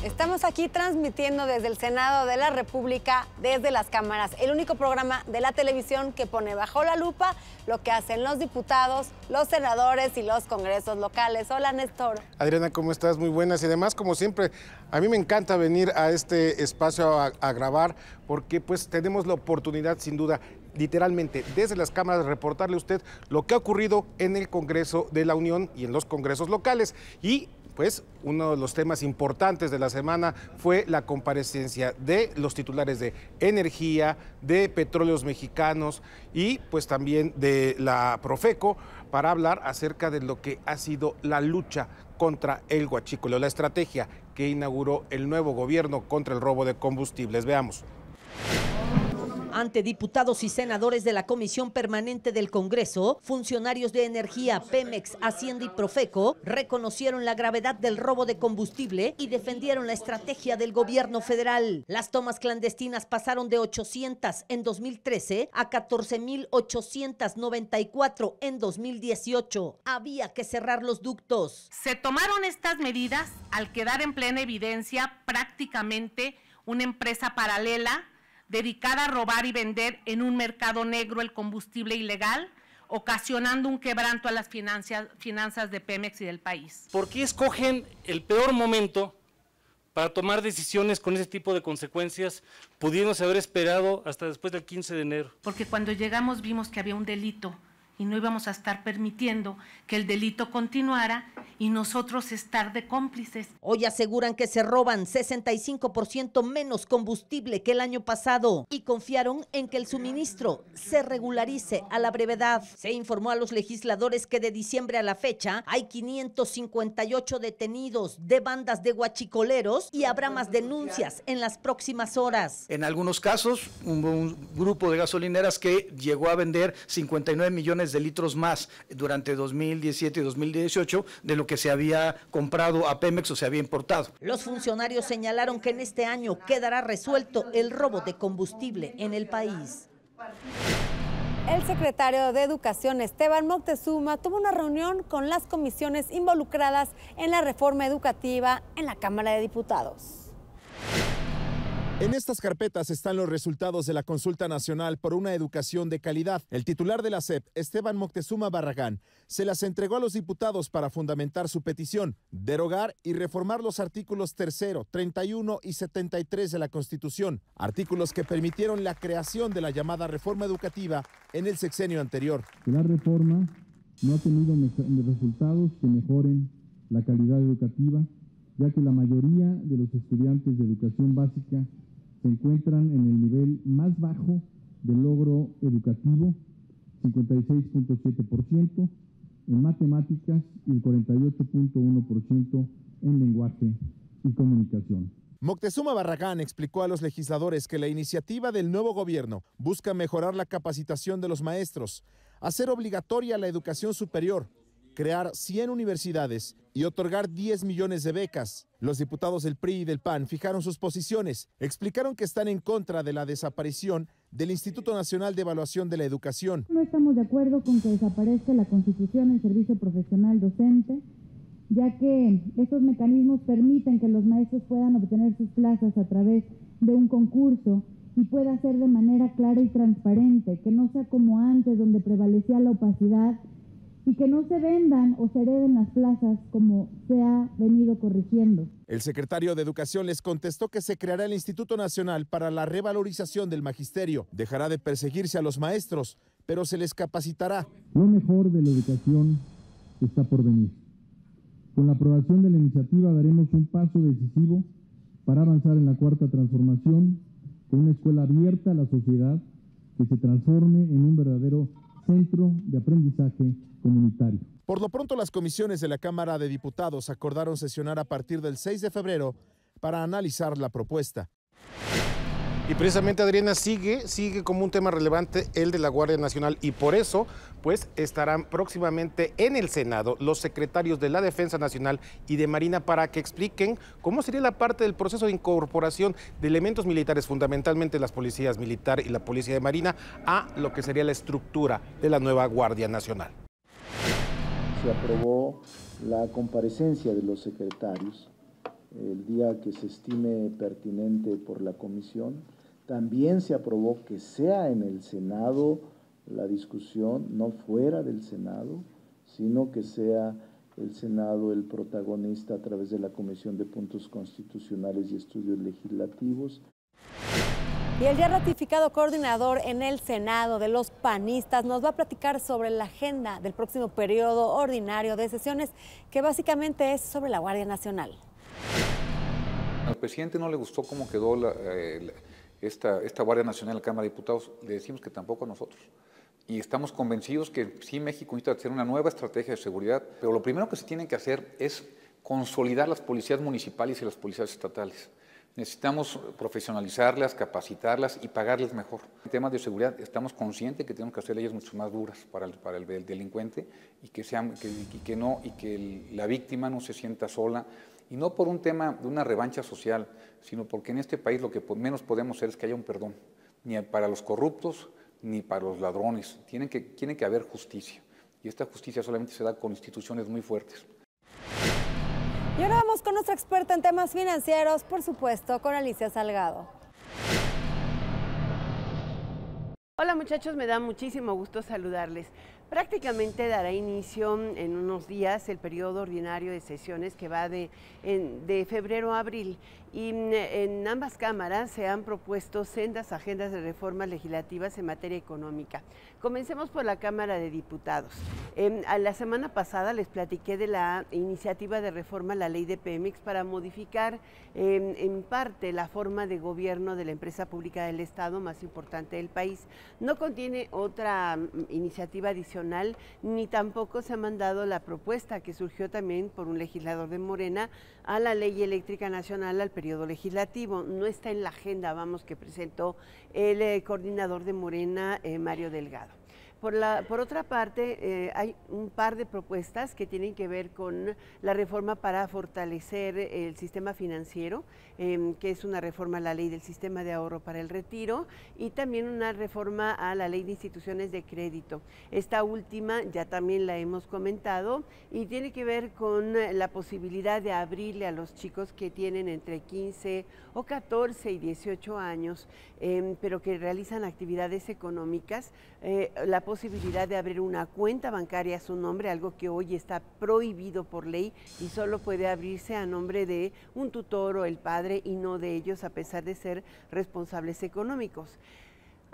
Estamos aquí transmitiendo desde el Senado de la República, desde las cámaras, el único programa de la televisión que pone bajo la lupa lo que hacen los diputados, los senadores y los congresos locales. Hola, Néstor. Adriana, ¿cómo estás? Muy buenas. Y además, como siempre, a mí me encanta venir a este espacio a grabar porque pues tenemos la oportunidad, sin duda, literalmente desde las cámaras, de reportarle a usted lo que ha ocurrido en el Congreso de la Unión y en los congresos locales. Y pues uno de los temas importantes de la semana fue la comparecencia de los titulares de Energía, de Petróleos Mexicanos y pues también de la Profeco para hablar acerca de lo que ha sido la lucha contra el huachicol, la estrategia que inauguró el nuevo gobierno contra el robo de combustibles. Veamos. Ante diputados y senadores de la Comisión Permanente del Congreso, funcionarios de Energía, Pemex, Hacienda y Profeco reconocieron la gravedad del robo de combustible y defendieron la estrategia del gobierno federal. Las tomas clandestinas pasaron de 800 en 2013 a 14,894 en 2018. Había que cerrar los ductos. Se tomaron estas medidas al quedar en plena evidencia prácticamente una empresa paralela dedicada a robar y vender en un mercado negro el combustible ilegal, ocasionando un quebranto a las finanzas de Pemex y del país. ¿Por qué escogen el peor momento para tomar decisiones con ese tipo de consecuencias, pudiéndose haber esperado hasta después del 15 de enero? Porque cuando llegamos vimos que había un delito y no íbamos a estar permitiendo que el delito continuara y nosotros estar de cómplices. Hoy aseguran que se roban 65% menos combustible que el año pasado y confiaron en que el suministro se regularice a la brevedad. Se informó a los legisladores que de diciembre a la fecha hay 558 detenidos de bandas de huachicoleros y habrá más denuncias en las próximas horas. En algunos casos, un grupo de gasolineras que llegó a vender 59 millones de litros más durante 2017 y 2018 de lo que se había comprado a Pemex o se había importado. Los funcionarios señalaron que en este año quedará resuelto el robo de combustible en el país. El secretario de Educación, Esteban Moctezuma, tuvo una reunión con las comisiones involucradas en la reforma educativa en la Cámara de Diputados. En estas carpetas están los resultados de la consulta nacional por una educación de calidad. El titular de la SEP, Esteban Moctezuma Barragán, se las entregó a los diputados para fundamentar su petición, derogar y reformar los artículos 3, 31 y 73 de la Constitución, artículos que permitieron la creación de la llamada reforma educativa en el sexenio anterior. La reforma no ha tenido resultados que mejoren la calidad educativa, ya que la mayoría de los estudiantes de educación básica se encuentran en el nivel más bajo de logro educativo, 56,7% en matemáticas y el 48,1% en lenguaje y comunicación. Moctezuma Barragán explicó a los legisladores que la iniciativa del nuevo gobierno busca mejorar la capacitación de los maestros, hacer obligatoria la educación superior, crear 100 universidades y otorgar 10 millones de becas. Los diputados del PRI y del PAN fijaron sus posiciones, explicaron que están en contra de la desaparición del Instituto Nacional de Evaluación de la Educación. No estamos de acuerdo con que desaparezca la constitución en servicio profesional docente, ya que estos mecanismos permiten que los maestros puedan obtener sus plazas a través de un concurso y pueda ser de manera clara y transparente, que no sea como antes donde prevalecía la opacidad y que no se vendan o se hereden las plazas como se ha venido corrigiendo. El secretario de Educación les contestó que se creará el Instituto Nacional para la Revalorización del Magisterio. Dejará de perseguirse a los maestros, pero se les capacitará. Lo mejor de la educación está por venir. Con la aprobación de la iniciativa daremos un paso decisivo para avanzar en la cuarta transformación, con una escuela abierta a la sociedad que se transforme en un verdadero centro de aprendizaje comunitario. Por lo pronto, las comisiones de la Cámara de Diputados acordaron sesionar a partir del 6 de febrero para analizar la propuesta. Y precisamente, Adriana, sigue como un tema relevante el de la Guardia Nacional y por eso pues estarán próximamente en el Senado los secretarios de la Defensa Nacional y de Marina para que expliquen cómo sería la parte del proceso de incorporación de elementos militares, fundamentalmente las policías militar y la policía de Marina, a lo que sería la estructura de la nueva Guardia Nacional. Se aprobó la comparecencia de los secretarios el día que se estime pertinente por la comisión. También se aprobó que sea en el Senado la discusión, no fuera del Senado, sino que sea el Senado el protagonista a través de la Comisión de Puntos Constitucionales y Estudios Legislativos. Y el ya ratificado coordinador en el Senado de los panistas nos va a platicar sobre la agenda del próximo periodo ordinario de sesiones, que básicamente es sobre la Guardia Nacional. Al presidente no le gustó cómo quedó esta Guardia Nacional en la Cámara de Diputados. Le decimos que tampoco a nosotros. Y estamos convencidos que sí, México necesita hacer una nueva estrategia de seguridad, pero lo primero que se tiene que hacer es consolidar las policías municipales y las policías estatales. Necesitamos profesionalizarlas, capacitarlas y pagarles mejor. En temas de seguridad estamos conscientes que tenemos que hacer leyes mucho más duras para el delincuente y que la víctima no se sienta sola, y no por un tema de una revancha social, sino porque en este país lo que menos podemos hacer es que haya un perdón, ni para los corruptos ni para los ladrones. Tiene que haber justicia, y esta justicia solamente se da con instituciones muy fuertes. Y ahora vamos con nuestra experta en temas financieros, por supuesto, con Alicia Salgado. Hola muchachos, me da muchísimo gusto saludarles. Prácticamente dará inicio en unos días el periodo ordinario de sesiones que va de febrero a abril, y en ambas cámaras se han propuesto sendas agendas de reformas legislativas en materia económica. Comencemos por la Cámara de Diputados. La semana pasada les platiqué de la iniciativa de reforma a la ley de Pemex para modificar en parte la forma de gobierno de la empresa pública del Estado más importante del país. No contiene otra iniciativa adicional, ni tampoco se ha mandado la propuesta que surgió también por un legislador de Morena a la Ley Eléctrica Nacional al periodo legislativo. No está en la agenda, que presentó el coordinador de Morena, Mario Delgado. Por otra parte, hay un par de propuestas que tienen que ver con la reforma para fortalecer el sistema financiero, que es una reforma a la ley del sistema de ahorro para el retiro, y también una reforma a la ley de instituciones de crédito. Esta última ya también la hemos comentado y tiene que ver con la posibilidad de abrirle a los chicos que tienen entre 15 o 14 y 18 años, pero que realizan actividades económicas, la posibilidad de abrir una cuenta bancaria a su nombre, algo que hoy está prohibido por ley y solo puede abrirse a nombre de un tutor o el padre y no de ellos, a pesar de ser responsables económicos.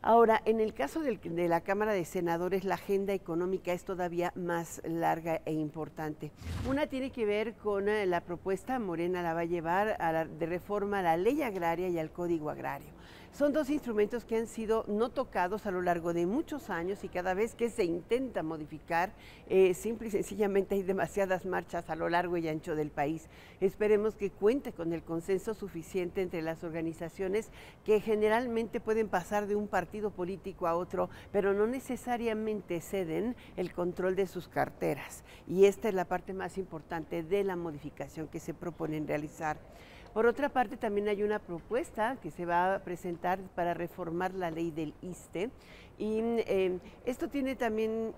Ahora, en el caso de la Cámara de Senadores, la agenda económica es todavía más larga e importante. Una tiene que ver con la propuesta, Morena la va a llevar de reforma a la ley agraria y al Código Agrario. Son dos instrumentos que han sido no tocados a lo largo de muchos años, y cada vez que se intenta modificar, simple y sencillamente hay demasiadas marchas a lo largo y ancho del país. Esperemos que cuente con el consenso suficiente entre las organizaciones, que generalmente pueden pasar de un partido político a otro, pero no necesariamente ceden el control de sus carteras. Y esta es la parte más importante de la modificación que se proponen realizar. Por otra parte, también hay una propuesta que se va a presentar para reformar la ley del ISSSTE, y esto tiene también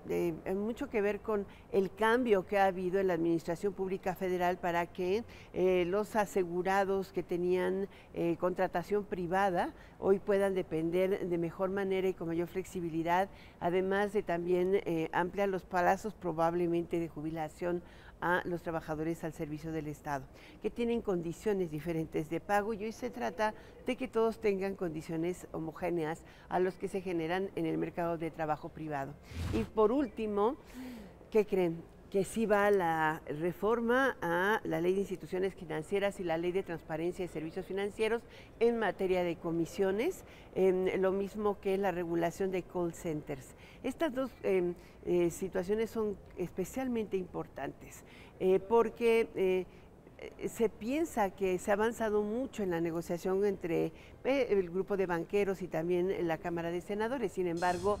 mucho que ver con el cambio que ha habido en la Administración Pública Federal para que los asegurados que tenían contratación privada hoy puedan depender de mejor manera y con mayor flexibilidad, además de también ampliar los plazos probablemente de jubilación a los trabajadores al servicio del Estado, que tienen condiciones diferentes de pago, y hoy se trata de que todos tengan condiciones homogéneas a los que se generan en el mercado de trabajo privado. Y por último, ¿qué creen? Que sí va la reforma a la Ley de Instituciones Financieras y la Ley de Transparencia de Servicios Financieros en materia de comisiones, lo mismo que la regulación de call centers. Estas dos situaciones son especialmente importantes porque se piensa que se ha avanzado mucho en la negociación entre el grupo de banqueros y también la Cámara de Senadores. Sin embargo,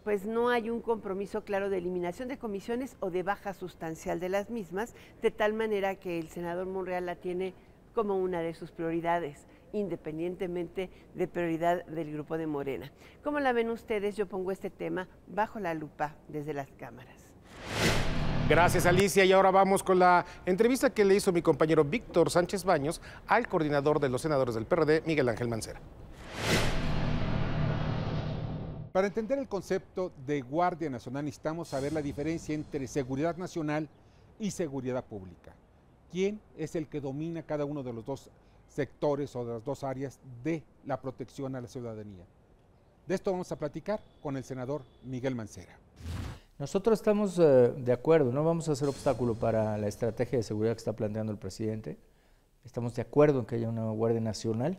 pues no hay un compromiso claro de eliminación de comisiones o de baja sustancial de las mismas, de tal manera que el senador Monreal la tiene como una de sus prioridades, independientemente de prioridad del grupo de Morena. ¿Cómo la ven ustedes? Yo pongo este tema bajo la lupa desde las cámaras. Gracias, Alicia. Y ahora vamos con la entrevista que le hizo mi compañero Víctor Sánchez Baños al coordinador de los senadores del PRD, Miguel Ángel Mancera. Para entender el concepto de Guardia Nacional necesitamos saber la diferencia entre seguridad nacional y seguridad pública. ¿Quién es el que domina cada uno de los dos sectores o de las dos áreas de la protección a la ciudadanía? De esto vamos a platicar con el senador Miguel Mancera. Nosotros estamos de acuerdo, no vamos a hacer obstáculo para la estrategia de seguridad que está planteando el presidente. Estamos de acuerdo en que haya una Guardia Nacional,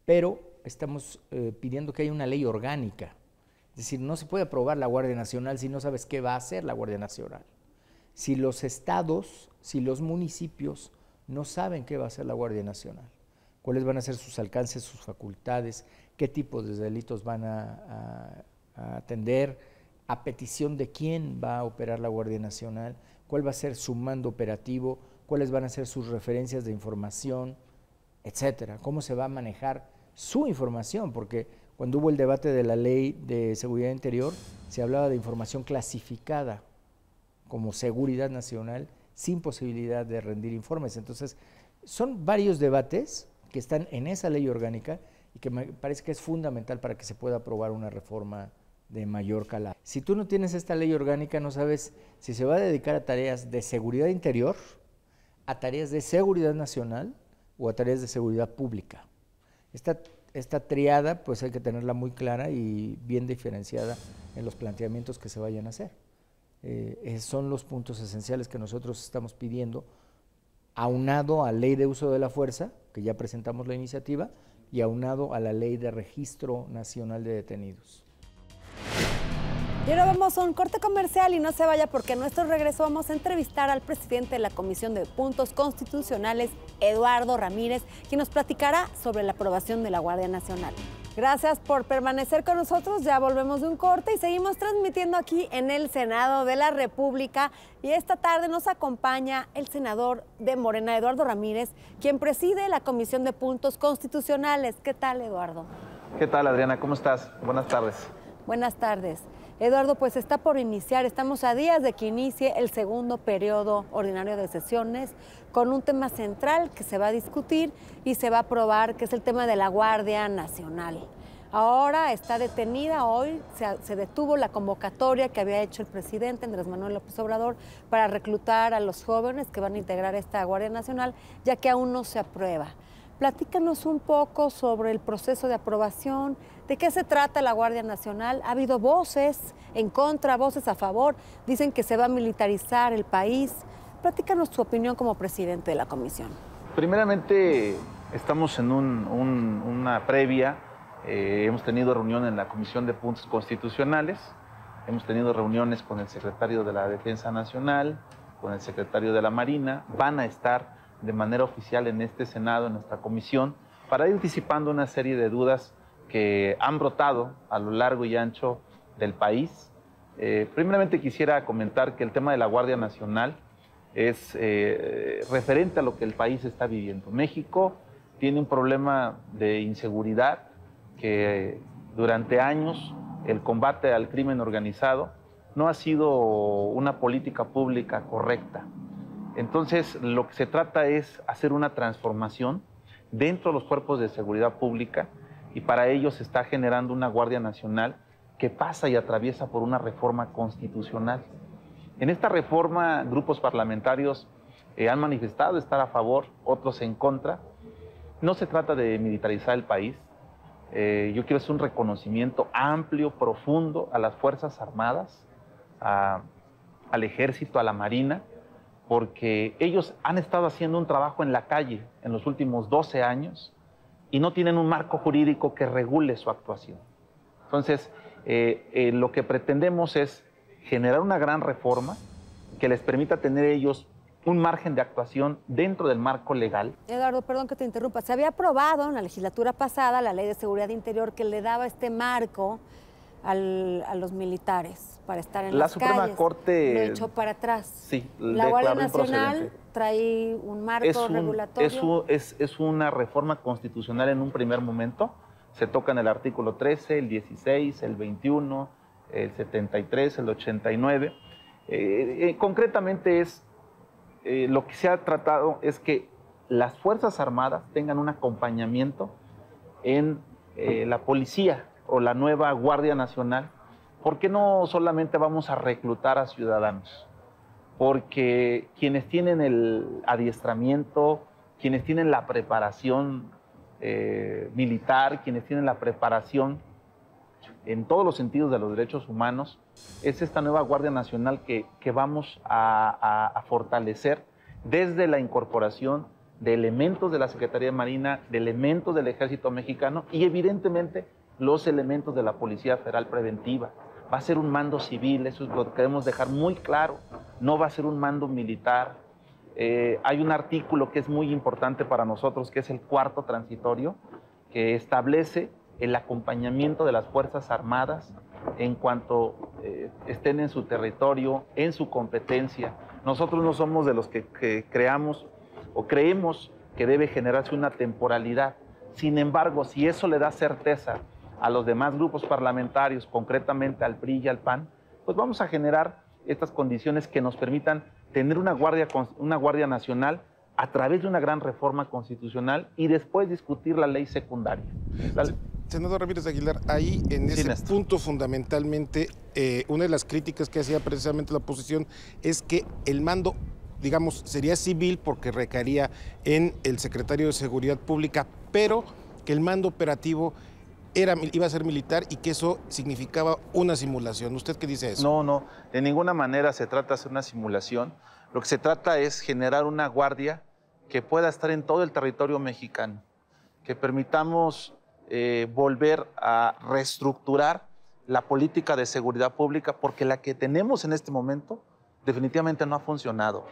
pero estamos pidiendo que haya una ley orgánica. Es decir, no se puede aprobar la Guardia Nacional si no sabes qué va a hacer la Guardia Nacional. Si los estados, si los municipios no saben qué va a hacer la Guardia Nacional, cuáles van a ser sus alcances, sus facultades, qué tipos de delitos van a atender, a petición de quién va a operar la Guardia Nacional, cuál va a ser su mando operativo, cuáles van a ser sus referencias de información, etcétera, cómo se va a manejar su información, porque cuando hubo el debate de la Ley de Seguridad Interior, se hablaba de información clasificada como seguridad nacional, sin posibilidad de rendir informes. Entonces, son varios debates que están en esa ley orgánica y que me parece que es fundamental para que se pueda aprobar una reforma de mayor calado. Si tú no tienes esta ley orgánica, no sabes si se va a dedicar a tareas de seguridad interior, a tareas de seguridad nacional o a tareas de seguridad pública. Esta triada pues hay que tenerla muy clara y bien diferenciada en los planteamientos que se vayan a hacer. Son los puntos esenciales que nosotros estamos pidiendo, aunado a Ley de Uso de la Fuerza, que ya presentamos la iniciativa, y aunado a la Ley de Registro Nacional de Detenidos. Y ahora vamos a un corte comercial y no se vaya porque en nuestro regreso vamos a entrevistar al presidente de la Comisión de Puntos Constitucionales, Eduardo Ramírez, quien nos platicará sobre la aprobación de la Guardia Nacional. Gracias por permanecer con nosotros, ya volvemos de un corte y seguimos transmitiendo aquí en el Senado de la República. Y esta tarde nos acompaña el senador de Morena, Eduardo Ramírez, quien preside la Comisión de Puntos Constitucionales. ¿Qué tal, Eduardo? ¿Qué tal, Adriana? ¿Cómo estás? Buenas tardes. Buenas tardes. Eduardo, pues está por iniciar, estamos a días de que inicie el segundo periodo ordinario de sesiones con un tema central que se va a discutir y se va a aprobar, que es el tema de la Guardia Nacional. Ahora está detenida, hoy se detuvo la convocatoria que había hecho el presidente Andrés Manuel López Obrador para reclutar a los jóvenes que van a integrar esta Guardia Nacional, ya que aún no se aprueba. Platícanos un poco sobre el proceso de aprobación, de qué se trata la Guardia Nacional. Ha habido voces en contra, voces a favor, dicen que se va a militarizar el país. Platícanos tu opinión como presidente de la comisión. Primeramente, estamos en una previa, hemos tenido reunión en la Comisión de Puntos Constitucionales, hemos tenido reuniones con el secretario de la Defensa Nacional, con el secretario de la Marina, van a estar de manera oficial en este Senado, en nuestra comisión, para ir disipando una serie de dudas que han brotado a lo largo y ancho del país. Primeramente quisiera comentar que el tema de la Guardia Nacional es referente a lo que el país está viviendo. México tiene un problema de inseguridad que durante años el combate al crimen organizado no ha sido una política pública correcta. Entonces, lo que se trata es hacer una transformación dentro de los cuerpos de seguridad pública y para ello se está generando una Guardia Nacional que pasa y atraviesa por una reforma constitucional. En esta reforma, grupos parlamentarios han manifestado estar a favor, otros en contra. No se trata de militarizar el país. Yo quiero hacer un reconocimiento amplio, profundo a las Fuerzas Armadas, al Ejército, a la Marina, porque ellos han estado haciendo un trabajo en la calle en los últimos 12 años y no tienen un marco jurídico que regule su actuación. Entonces, lo que pretendemos es generar una gran reforma que les permita tener ellos un margen de actuación dentro del marco legal. Eduardo, perdón que te interrumpa, se había aprobado en la legislatura pasada la Ley de Seguridad Interior que le daba este marco a los militares para estar en las calles. La Suprema Corte lo echó para atrás. Sí, la Guardia Nacional trae un marco regulatorio. Es una reforma constitucional en un primer momento. Se tocan el artículo 13, el 16, el 21, el 73, el 89. Concretamente lo que se ha tratado es que las Fuerzas Armadas tengan un acompañamiento en la policía o la nueva Guardia Nacional. ¿Por qué no solamente vamos a reclutar a ciudadanos? Porque quienes tienen el adiestramiento, quienes tienen la preparación militar, quienes tienen la preparación en todos los sentidos de los derechos humanos, es esta nueva Guardia Nacional que vamos a fortalecer desde la incorporación de elementos de la Secretaría de Marina, de elementos del Ejército Mexicano y evidentemente los elementos de la Policía Federal Preventiva. Va a ser un mando civil, eso es lo que queremos dejar muy claro, no va a ser un mando militar. Hay un artículo que es muy importante para nosotros, que es el 4º transitorio, que establece el acompañamiento de las Fuerzas Armadas en cuanto estén en su territorio, en su competencia. Nosotros no somos de los que creamos o creemos que debe generarse una temporalidad. Sin embargo, si eso le da certeza a los demás grupos parlamentarios, concretamente al PRI y al PAN, pues vamos a generar estas condiciones que nos permitan tener una Guardia Nacional a través de una gran reforma constitucional y después discutir la ley secundaria. Senador Ramírez de Aguilar, ahí en ese punto fundamentalmente, una de las críticas que hacía precisamente la oposición es que el mando, digamos, sería civil porque recaería en el secretario de Seguridad Pública, pero que el mando operativo iba a ser militar y que eso significaba una simulación. ¿Usted qué dice eso? No, de ninguna manera se trata de hacer una simulación. Lo que se trata es generar una guardia que pueda estar en todo el territorio mexicano, que permitamos volver a reestructurar la política de seguridad pública, porque la que tenemos en este momento definitivamente no ha funcionado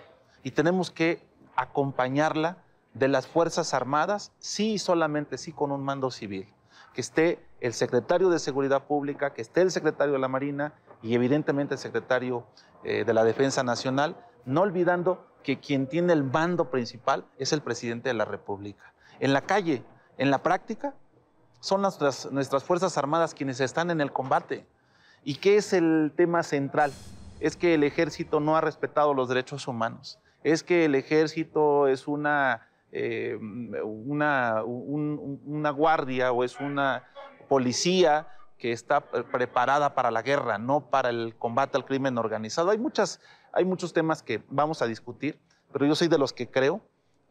y tenemos que acompañarla de las Fuerzas Armadas, sí y solamente sí con un mando civil, que esté el secretario de Seguridad Pública, que esté el secretario de la Marina y evidentemente el secretario de la Defensa Nacional, no olvidando que quien tiene el mando principal es el presidente de la República. En la calle, en la práctica, son nuestras Fuerzas Armadas quienes están en el combate. ¿Y qué es el tema central? Es que el ejército no ha respetado los derechos humanos. Es que el ejército es una guardia o es una policía que está preparada para la guerra, no para el combate al crimen organizado. Hay muchos temas que vamos a discutir, pero yo soy de los que creo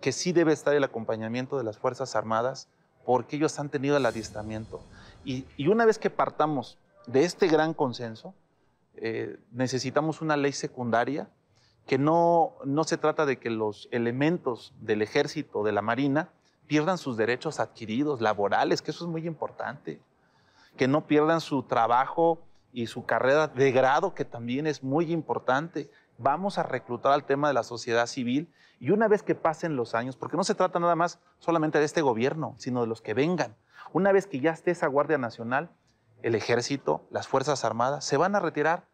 que sí debe estar el acompañamiento de las Fuerzas Armadas, porque ellos han tenido el adiestramiento. Y una vez que partamos de este gran consenso, necesitamos una ley secundaria que no se trata de que los elementos del ejército, de la marina, pierdan sus derechos adquiridos, laborales, que eso es muy importante, que no pierdan su trabajo y su carrera de grado, que también es muy importante. Vamos a reclutar al tema de la sociedad civil y una vez que pasen los años, porque no se trata nada más solamente de este gobierno, sino de los que vengan. Una vez que ya esté esa Guardia Nacional, el Ejército, las Fuerzas Armadas, se van a retirar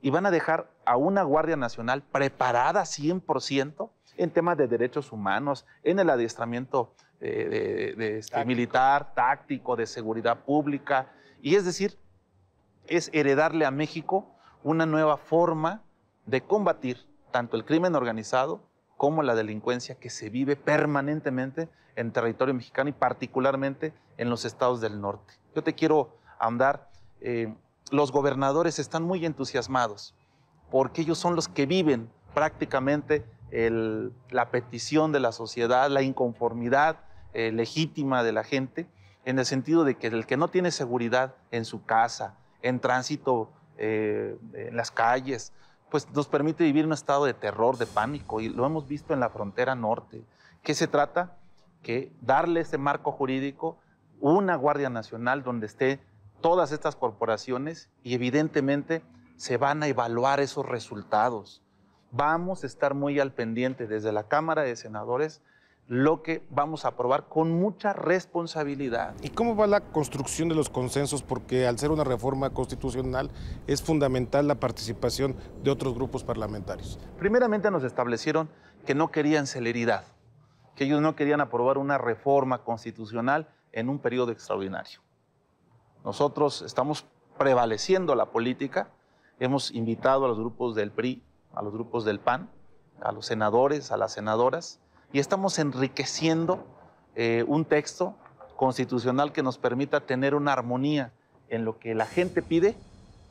y van a dejar a una Guardia Nacional preparada 100% en temas de derechos humanos, en el adiestramiento militar, táctico, de seguridad pública. Y es decir, es heredarle a México una nueva forma de combatir tanto el crimen organizado como la delincuencia que se vive permanentemente en territorio mexicano y particularmente en los estados del norte. Yo te quiero ahondar, los gobernadores están muy entusiasmados porque ellos son los que viven prácticamente la petición de la sociedad, la inconformidad legítima de la gente, en el sentido de que el que no tiene seguridad en su casa, en tránsito, en las calles, pues nos permite vivir un estado de terror, de pánico, y lo hemos visto en la frontera norte. ¿Qué se trata? Que darle ese marco jurídico, una Guardia Nacional donde esté todas estas corporaciones y evidentemente se van a evaluar esos resultados. Vamos a estar muy al pendiente desde la Cámara de Senadores lo que vamos a aprobar con mucha responsabilidad. ¿Y cómo va la construcción de los consensos? Porque al ser una reforma constitucional es fundamental la participación de otros grupos parlamentarios. Primeramente nos establecieron que no querían celeridad, que ellos no querían aprobar una reforma constitucional en un periodo extraordinario. Nosotros estamos prevaleciendo la política, hemos invitado a los grupos del PRI a los grupos del PAN, a los senadores, a las senadoras, y estamos enriqueciendo un texto constitucional que nos permita tener una armonía en lo que la gente pide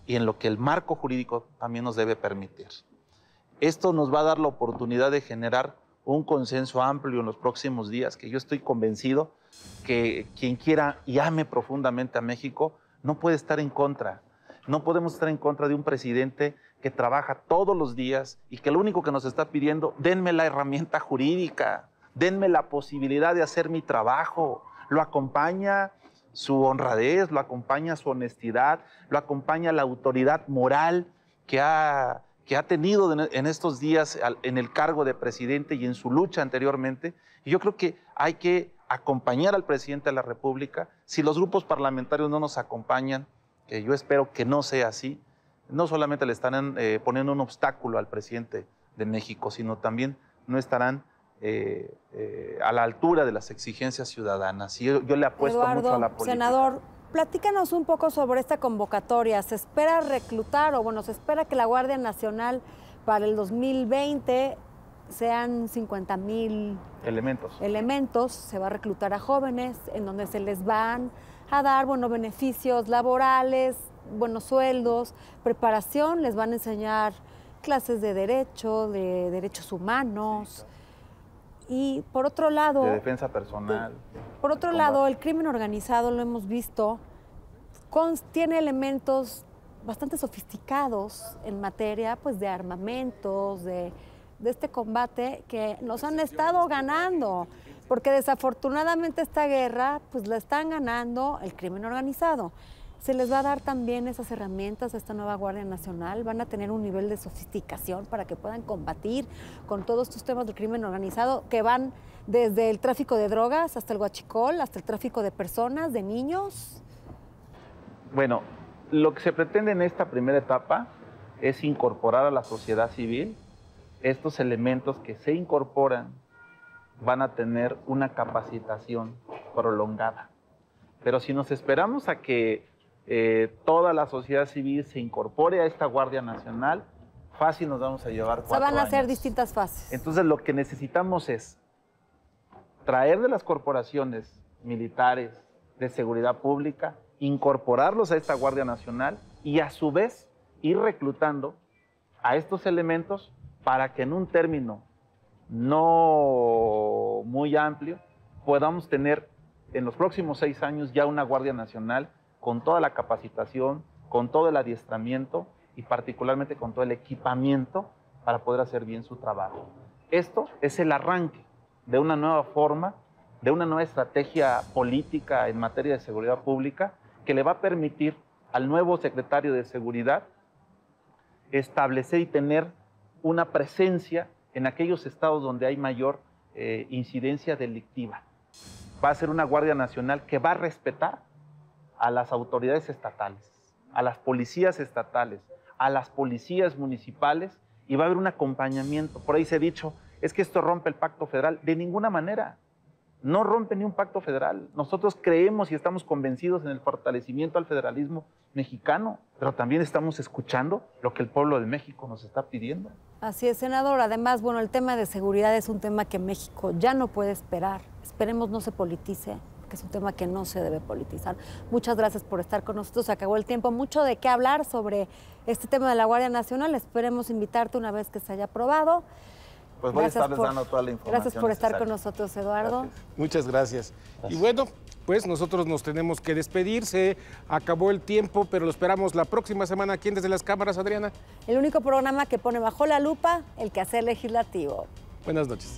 y en lo que el marco jurídico también nos debe permitir. Esto nos va a dar la oportunidad de generar un consenso amplio en los próximos días, que yo estoy convencido que quien quiera y ame profundamente a México no puede estar en contra. No podemos estar en contra de un presidente que trabaja todos los días y que lo único que nos está pidiendo, denme la herramienta jurídica, denme la posibilidad de hacer mi trabajo. Lo acompaña su honradez, lo acompaña su honestidad, lo acompaña la autoridad moral que ha tenido en estos días en el cargo de presidente y en su lucha anteriormente. Y yo creo que hay que acompañar al presidente de la República. Si los grupos parlamentarios no nos acompañan, que yo espero que no sea así, no solamente le estarán poniendo un obstáculo al presidente de México, sino también no estarán a la altura de las exigencias ciudadanas. Y yo le apuesto mucho a la política. Senador, platícanos un poco sobre esta convocatoria. ¿Se espera reclutar o bueno, se espera que la Guardia Nacional para el 2020 sean 50,000 elementos? Se va a reclutar a jóvenes en donde se les van a dar beneficios laborales, buenos sueldos, preparación, les van a enseñar clases de derechos humanos. Y por otro lado... de defensa personal. Por otro lado, el crimen organizado, lo hemos visto, tiene elementos bastante sofisticados en materia de armamentos, de este combate que nos han estado ganando, porque desafortunadamente esta guerra la están ganando el crimen organizado. ¿Se les va a dar también esas herramientas a esta nueva Guardia Nacional? ¿Van a tener un nivel de sofisticación para que puedan combatir con todos estos temas del crimen organizado que van desde el tráfico de drogas hasta el huachicol, hasta el tráfico de personas, de niños? Bueno, lo que se pretende en esta primera etapa es incorporar a la sociedad civil. Estos elementos que se incorporan van a tener una capacitación prolongada. Pero si nos esperamos a que toda la sociedad civil se incorpore a esta Guardia Nacional, fácil nos vamos a llevar 4 años. Van a ser distintas fases. Entonces lo que necesitamos es traer de las corporaciones militares de seguridad pública, incorporarlos a esta Guardia Nacional y a su vez ir reclutando a estos elementos para que en un término no muy amplio podamos tener en los próximos 6 años ya una Guardia Nacional con toda la capacitación, con todo el adiestramiento y particularmente con todo el equipamiento para poder hacer bien su trabajo. Esto es el arranque de una nueva forma, de una nueva estrategia política en materia de seguridad pública que le va a permitir al nuevo secretario de Seguridad establecer y tener una presencia en aquellos estados donde hay mayor incidencia delictiva. Va a ser una Guardia Nacional que va a respetar a las autoridades estatales, a las policías estatales, a las policías municipales y va a haber un acompañamiento. Por ahí se ha dicho, es que esto rompe el pacto federal. De ninguna manera, no rompe ni un pacto federal. Nosotros creemos y estamos convencidos en el fortalecimiento al federalismo mexicano, pero también estamos escuchando lo que el pueblo de México nos está pidiendo. Así es, senador. Además, el tema de seguridad es un tema que México ya no puede esperar. Esperemos no se politice, que es un tema que no se debe politizar. Muchas gracias por estar con nosotros. Se acabó el tiempo. Mucho de qué hablar sobre este tema de la Guardia Nacional. Esperemos invitarte una vez que se haya aprobado. Pues voy a estarles dando toda la información. Gracias por estar con nosotros, Eduardo. Gracias. Muchas gracias. Y bueno, pues nosotros nos tenemos que despedir. Se acabó el tiempo, pero lo esperamos la próxima semana aquí en Desde las Cámaras, Adriana. El único programa que pone bajo la lupa el quehacer legislativo. Buenas noches.